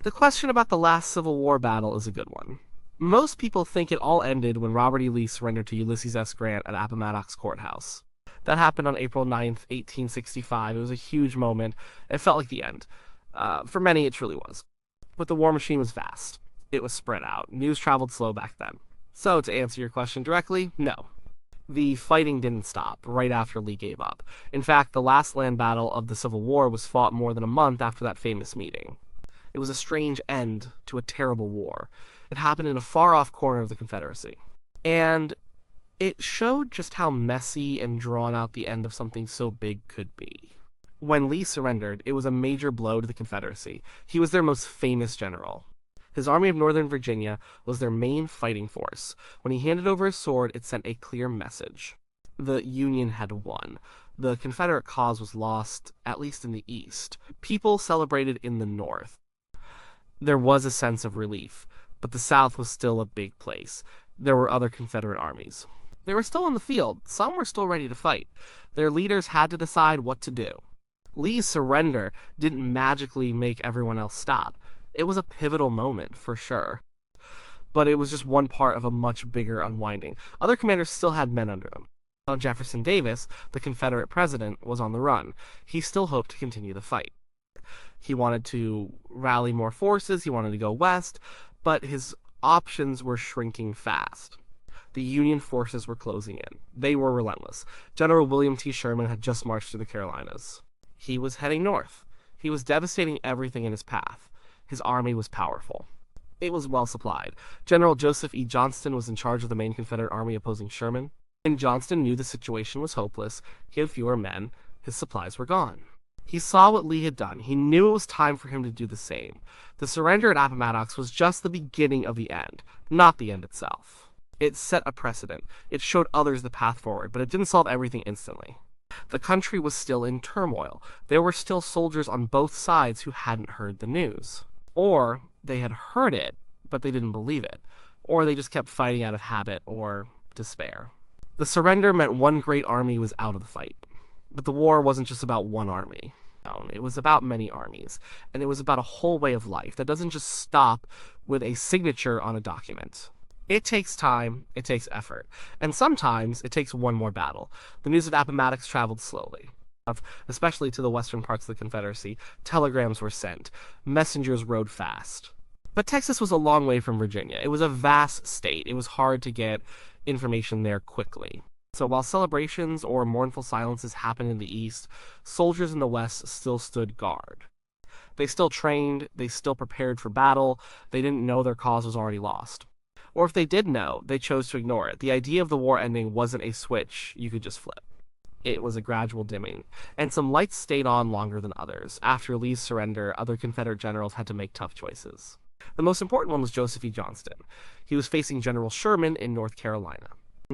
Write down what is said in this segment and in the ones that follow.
The question about the last Civil War battle is a good one. Most people think it all ended when Robert E. Lee surrendered to Ulysses S. Grant at Appomattox Courthouse. That happened on April 9th, 1865. It was a huge moment. It felt like the end. For many, it truly was. But the war machine was vast. It was spread out. News traveled slow back then. So, to answer your question directly, no. The fighting didn't stop right after Lee gave up. In fact, the last land battle of the Civil War was fought more than a month after that famous meeting. It was a strange end to a terrible war. It happened in a far-off corner of the Confederacy. And it showed just how messy and drawn out the end of something so big could be. When Lee surrendered, it was a major blow to the Confederacy. He was their most famous general. His Army of Northern Virginia was their main fighting force. When he handed over his sword, it sent a clear message. The Union had won. The Confederate cause was lost, at least in the East. People celebrated in the North. There was a sense of relief, but the South was still a big place. There were other Confederate armies. They were still in the field. Some were still ready to fight. Their leaders had to decide what to do. Lee's surrender didn't magically make everyone else stop. It was a pivotal moment, for sure. But it was just one part of a much bigger unwinding. Other commanders still had men under them. Jefferson Davis, the Confederate president, was on the run. He still hoped to continue the fight. He wanted to rally more forces, he wanted to go west, but his options were shrinking fast. The Union forces were closing in. They were relentless. General William T. Sherman had just marched through the Carolinas. He was heading north. He was devastating everything in his path. His army was powerful. It was well supplied. General Joseph E. Johnston was in charge of the main Confederate army opposing Sherman, and Johnston knew the situation was hopeless. He had fewer men. His supplies were gone. He saw what Lee had done. He knew it was time for him to do the same. The surrender at Appomattox was just the beginning of the end, not the end itself. It set a precedent. It showed others the path forward, but it didn't solve everything instantly. The country was still in turmoil. There were still soldiers on both sides who hadn't heard the news. Or they had heard it, but they didn't believe it. Or they just kept fighting out of habit or despair. The surrender meant one great army was out of the fight. But the war wasn't just about one army. No, it was about many armies. And it was about a whole way of life that doesn't just stop with a signature on a document. It takes time, it takes effort, and sometimes it takes one more battle. The news of Appomattox traveled slowly. Especially to the western parts of the Confederacy, telegrams were sent. Messengers rode fast. But Texas was a long way from Virginia. It was a vast state. It was hard to get information there quickly. So while celebrations or mournful silences happened in the East, soldiers in the West still stood guard. They still trained, they still prepared for battle, they didn't know their cause was already lost. Or if they did know, they chose to ignore it. The idea of the war ending wasn't a switch you could just flip. It was a gradual dimming, and some lights stayed on longer than others. After Lee's surrender, other Confederate generals had to make tough choices. The most important one was Joseph E. Johnston. He was facing General Sherman in North Carolina.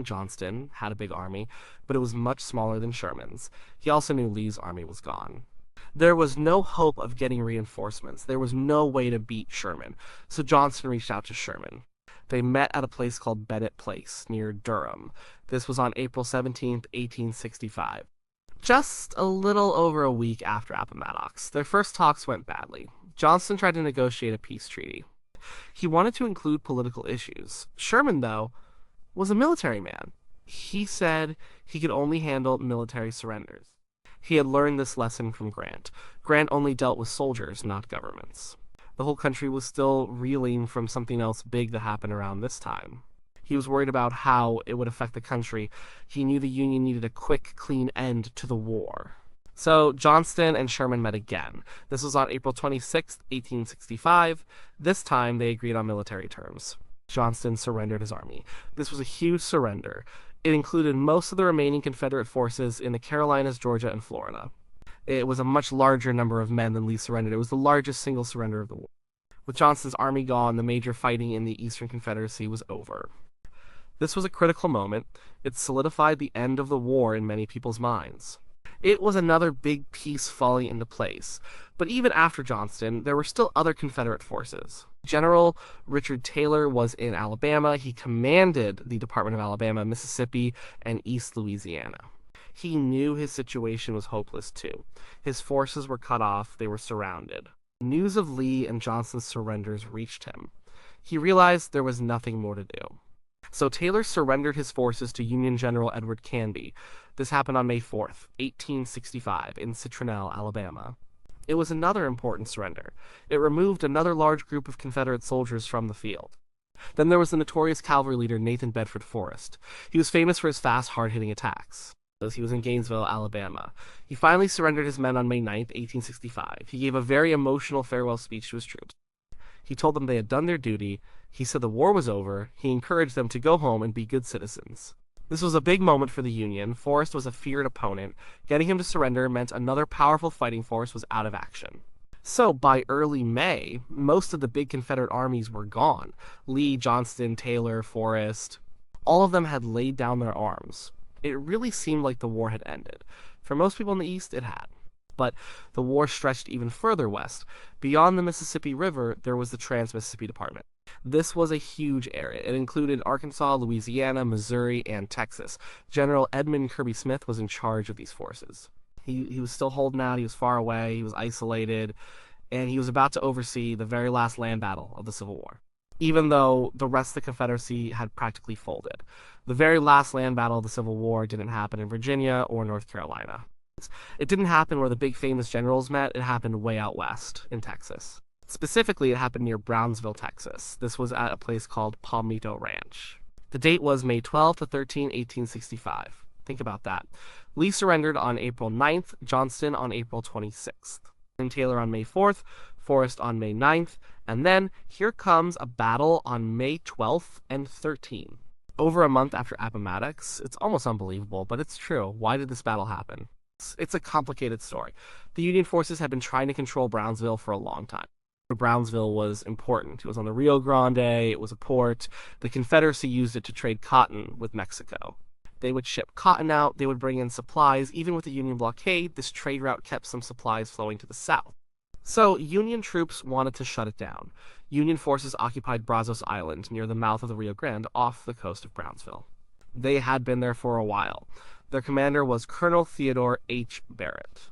Johnston had a big army, but it was much smaller than Sherman's. He also knew Lee's army was gone. There was no hope of getting reinforcements. There was no way to beat Sherman, so Johnston reached out to Sherman. They met at a place called Bennett Place, near Durham. This was on April 17th, 1865. Just a little over a week after Appomattox, their first talks went badly. Johnston tried to negotiate a peace treaty. He wanted to include political issues. Sherman, though, was a military man. He said he could only handle military surrenders. He had learned this lesson from Grant. Grant only dealt with soldiers, not governments. The whole country was still reeling from something else big that happened around this time. He was worried about how it would affect the country. He knew the Union needed a quick, clean end to the war. So Johnston and Sherman met again. This was on April 26, 1865. This time they agreed on military terms. Johnston surrendered his army. This was a huge surrender. It included most of the remaining Confederate forces in the Carolinas, Georgia, and Florida. It was a much larger number of men than Lee surrendered. It was the largest single surrender of the war. With Johnston's army gone, the major fighting in the Eastern Confederacy was over. This was a critical moment. It solidified the end of the war in many people's minds. It was another big piece falling into place. But even after Johnston, there were still other Confederate forces. General Richard Taylor was in Alabama. He commanded the Department of Alabama, Mississippi, and East Louisiana. He knew his situation was hopeless too. His forces were cut off. They were surrounded. News of Lee and Johnston's surrenders reached him. He realized there was nothing more to do. So Taylor surrendered his forces to Union General Edward Canby. This happened on May 4th, 1865, in Citronelle, Alabama. It was another important surrender. It removed another large group of Confederate soldiers from the field. Then there was the notorious cavalry leader Nathan Bedford Forrest. He was famous for his fast, hard-hitting attacks. He was in Gainesville, Alabama. He finally surrendered his men on May 9th, 1865. He gave a very emotional farewell speech to his troops. He told them they had done their duty. He said the war was over. He encouraged them to go home and be good citizens. This was a big moment for the Union. Forrest was a feared opponent. Getting him to surrender meant another powerful fighting force was out of action. So, by early May, most of the big Confederate armies were gone. Lee, Johnston, Taylor, Forrest, all of them had laid down their arms. It really seemed like the war had ended. For most people in the East, it had. But the war stretched even further west. Beyond the Mississippi River, there was the Trans-Mississippi Department. This was a huge area. It included Arkansas, Louisiana, Missouri, and Texas. General Edmund Kirby Smith was in charge of these forces. He was still holding out. He was far away. He was isolated. And he was about to oversee the very last land battle of the Civil War, even though the rest of the Confederacy had practically folded. The very last land battle of the Civil War didn't happen in Virginia or North Carolina. It didn't happen where the big famous generals met. It happened way out west in Texas. Specifically, it happened near Brownsville, Texas. This was at a place called Palmito Ranch. The date was May 12 to 13, 1865. Think about that. Lee surrendered on April 9th, Johnston on April 26th, and Taylor on May 4th, Forrest on May 9th, and then here comes a battle on May 12th and 13th. Over a month after Appomattox. It's almost unbelievable, but it's true. Why did this battle happen? It's a complicated story. The Union forces had been trying to control Brownsville for a long time. Brownsville was important. It was on the Rio Grande, it was a port. The Confederacy used it to trade cotton with Mexico. They would ship cotton out, they would bring in supplies. Even with the Union blockade, this trade route kept some supplies flowing to the south. So, Union troops wanted to shut it down. Union forces occupied Brazos Island, near the mouth of the Rio Grande, off the coast of Brownsville. They had been there for a while. Their commander was Colonel Theodore H. Barrett.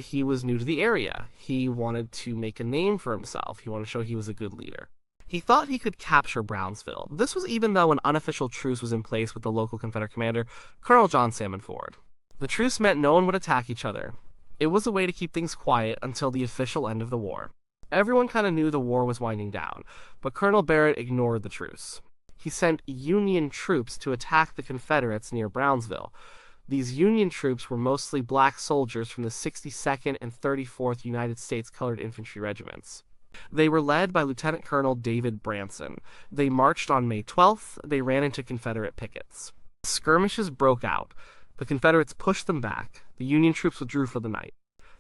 He was new to the area. He wanted to make a name for himself. He wanted to show he was a good leader. He thought he could capture Brownsville. This was even though an unofficial truce was in place with the local Confederate commander, Colonel John Salmon Ford. The truce meant no one would attack each other. It was a way to keep things quiet until the official end of the war. Everyone kind of knew the war was winding down, but Colonel Barrett ignored the truce. He sent Union troops to attack the Confederates near Brownsville. These Union troops were mostly black soldiers from the 62nd and 34th United States Colored Infantry Regiments. They were led by Lieutenant Colonel David Branson. They marched on May 12th. They ran into Confederate pickets. Skirmishes broke out. The Confederates pushed them back. The Union troops withdrew for the night.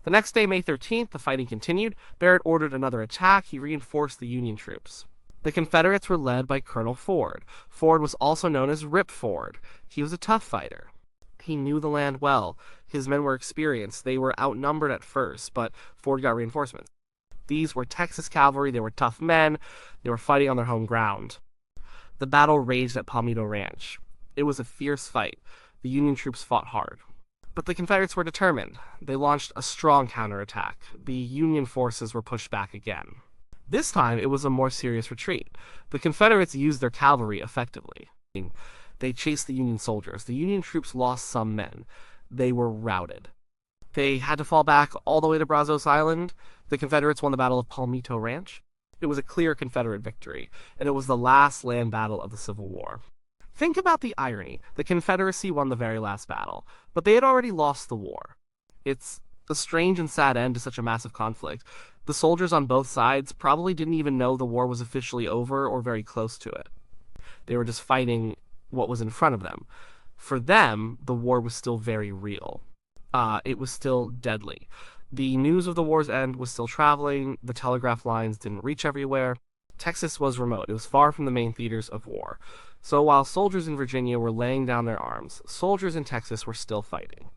The next day, May 13th, the fighting continued. Barrett ordered another attack. He reinforced the Union troops. The Confederates were led by Colonel Ford. Ford was also known as Rip Ford. He was a tough fighter. He knew the land well. His men were experienced. They were outnumbered at first, but Ford got reinforcements. These were Texas cavalry. They were tough men. They were fighting on their home ground. The battle raged at Palmito Ranch. It was a fierce fight. The Union troops fought hard. But the Confederates were determined. They launched a strong counterattack. The Union forces were pushed back again. This time, it was a more serious retreat. The Confederates used their cavalry effectively. They chased the Union soldiers. The Union troops lost some men. They were routed. They had to fall back all the way to Brazos Island. The Confederates won the Battle of Palmito Ranch. It was a clear Confederate victory, and it was the last land battle of the Civil War. Think about the irony. The Confederacy won the very last battle, but they had already lost the war. It's a strange and sad end to such a massive conflict. The soldiers on both sides probably didn't even know the war was officially over or very close to it. They were just fighting what was in front of them. For them, the war was still very real. It was still deadly. The news of the war's end was still traveling. The telegraph lines didn't reach everywhere. Texas was remote. It was far from the main theaters of war. So while soldiers in Virginia were laying down their arms, soldiers in Texas were still fighting.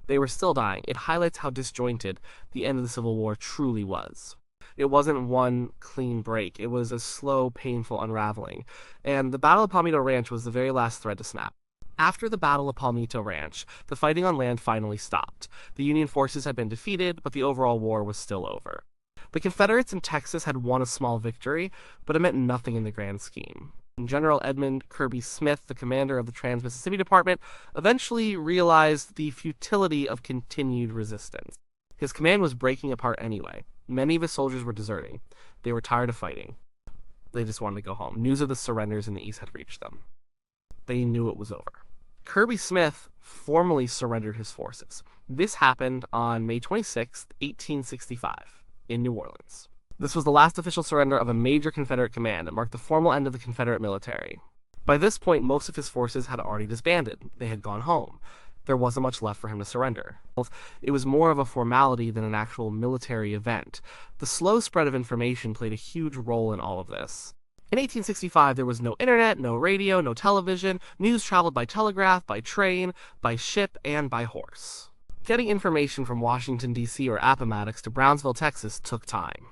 They were still dying. It highlights how disjointed the end of the Civil War truly was. It wasn't one clean break. It was a slow, painful unraveling. And the Battle of Palmito Ranch was the very last thread to snap. After the Battle of Palmito Ranch, the fighting on land finally stopped. The Union forces had been defeated, but the overall war was still over. The Confederates in Texas had won a small victory, but it meant nothing in the grand scheme. General Edmund Kirby Smith, the commander of the Trans-Mississippi Department, eventually realized the futility of continued resistance. His command was breaking apart anyway. Many of his soldiers were deserting. They were tired of fighting. They just wanted to go home. News of the surrenders in the East had reached them. They knew it was over. Kirby Smith formally surrendered his forces. This happened on May 26, 1865, in New Orleans. This was the last official surrender of a major Confederate command. It marked the formal end of the Confederate military. By this point, most of his forces had already disbanded. They had gone home. There wasn't much left for him to surrender. It was more of a formality than an actual military event. The slow spread of information played a huge role in all of this. In 1865, there was no internet, no radio, no television. News traveled by telegraph, by train, by ship, and by horse. Getting information from Washington, D.C. or Appomattox to Brownsville, Texas took time.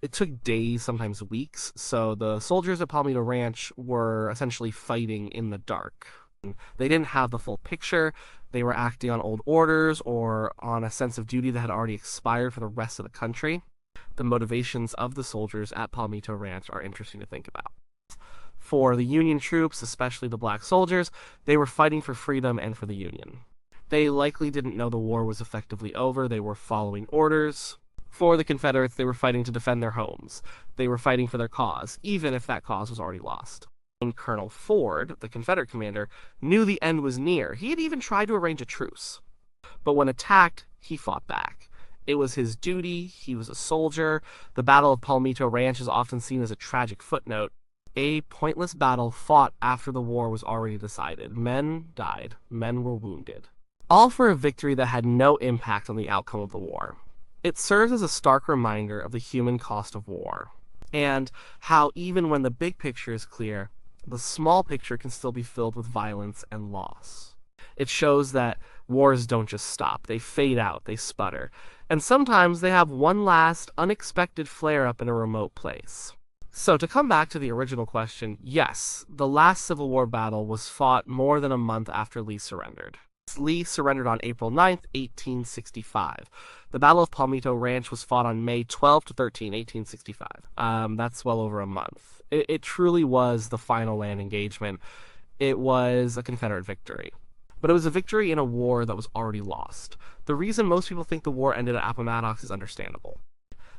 It took days, sometimes weeks, so the soldiers at Palmito Ranch were essentially fighting in the dark. They didn't have the full picture. They were acting on old orders or on a sense of duty that had already expired for the rest of the country. The motivations of the soldiers at Palmito Ranch are interesting to think about. For the Union troops, especially the black soldiers, they were fighting for freedom and for the Union. They likely didn't know the war was effectively over. They were following orders. For the Confederates, they were fighting to defend their homes. They were fighting for their cause, even if that cause was already lost. And Colonel Ford, the Confederate commander, knew the end was near. He had even tried to arrange a truce. But when attacked, he fought back. It was his duty. He was a soldier. The Battle of Palmito Ranch is often seen as a tragic footnote. A pointless battle fought after the war was already decided. Men died. Men were wounded. All for a victory that had no impact on the outcome of the war. It serves as a stark reminder of the human cost of war, and how even when the big picture is clear, the small picture can still be filled with violence and loss. It shows that wars don't just stop, they fade out, they sputter, and sometimes they have one last, unexpected flare-up in a remote place. So to come back to the original question, yes, the last Civil War battle was fought more than a month after Lee surrendered. Lee surrendered on April 9, 1865. The Battle of Palmito Ranch was fought on May 12 to 13, 1865. That's well over a month. It truly was the final land engagement. It was a Confederate victory. But it was a victory in a war that was already lost. The reason most people think the war ended at Appomattox is understandable.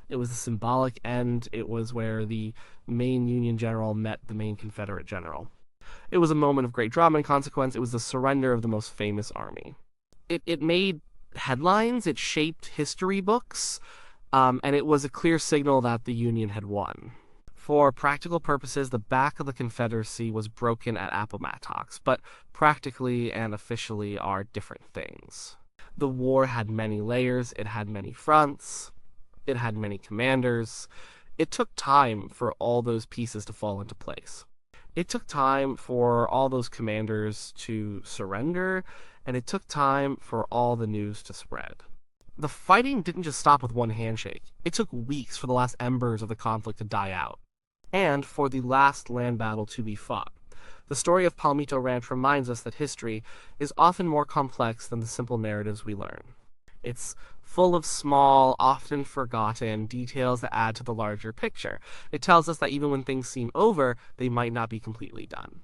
It was a symbolic end. It was where the main Union general met the main Confederate general. It was a moment of great drama and consequence. It was the surrender of the most famous army. It made headlines, it shaped history books, and it was a clear signal that the Union had won. For practical purposes, the back of the Confederacy was broken at Appomattox, but practically and officially are different things. The war had many layers, it had many fronts, it had many commanders. It took time for all those pieces to fall into place. It took time for all those commanders to surrender, and it took time for all the news to spread. The fighting didn't just stop with one handshake. It took weeks for the last embers of the conflict to die out, and for the last land battle to be fought. The story of Palmito Ranch reminds us that history is often more complex than the simple narratives we learn. It's full of small, often forgotten details that add to the larger picture. It tells us that even when things seem over, they might not be completely done.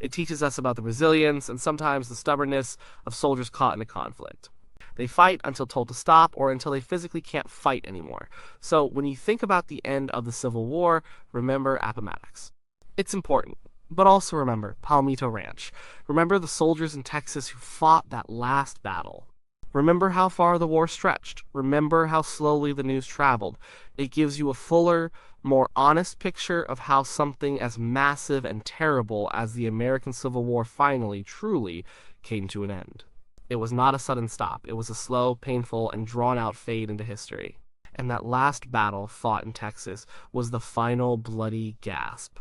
It teaches us about the resilience and sometimes the stubbornness of soldiers caught in a conflict. They fight until told to stop or until they physically can't fight anymore. So when you think about the end of the Civil War, remember Appomattox. It's important. But also remember Palmito Ranch. Remember the soldiers in Texas who fought that last battle. Remember how far the war stretched. Remember how slowly the news traveled. It gives you a fuller, more honest picture of how something as massive and terrible as the American Civil War finally, truly, came to an end. It was not a sudden stop. It was a slow, painful, and drawn-out fade into history. And that last battle fought in Texas was the final bloody gasp.